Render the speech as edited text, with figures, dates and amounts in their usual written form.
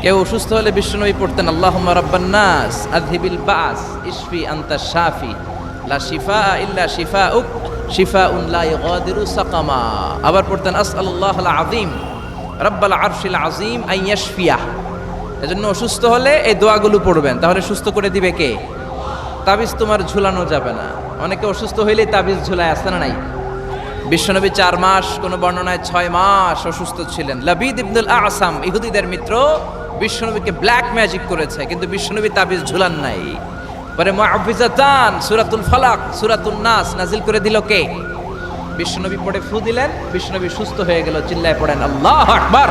কেউ অসুস্থ হলে বিশ্বনবী পড়তেন আল্লাহুম্মা রাব্বান নাস আযহিবিল বাস ইশফি আনতা শাফি লা শিফা ইল্লা শিফাউক শিফাউন লা ইগাদিরু সাকামা। আবার পড়তেন আসআলুল্লাহাল আযীম রাব্বাল আরশিল আযীম আন ইয়াশফিয়াহ। এজন্য অসুস্থ হলে এই দোয়াগুলো পড়বেন, তাহলে সুস্থ করে দিবে কে? তাবিজ তোমার ঝুলানো যাবে না। অনেকে অসুস্থ হইলেই তাবিজ ঝুলায়, আসে না নাই? বিশ্বনবী 4 মাস, কোন বর্ণনায় 6 মাস অসুস্থ ছিলেন। লাবিদ ইবনুল আসাম ইহুদিদের মিত্র বিশ্বনবীকে ব্ল্যাক ম্যাজিক করেছে, কিন্তু বিশ্বনবী তাবিজ ঝুলান নাই। পরে মুআউযিজাতান সূরাতুল ফালাক সূরাতুন নাস নাজিল করে দিল কে? বিশ্বনবী পড়ে ফু দিলেন, বিশ্বনবী সুস্থ হয়ে গেল। চিল্লায় পড়েন আল্লাহু আকবার।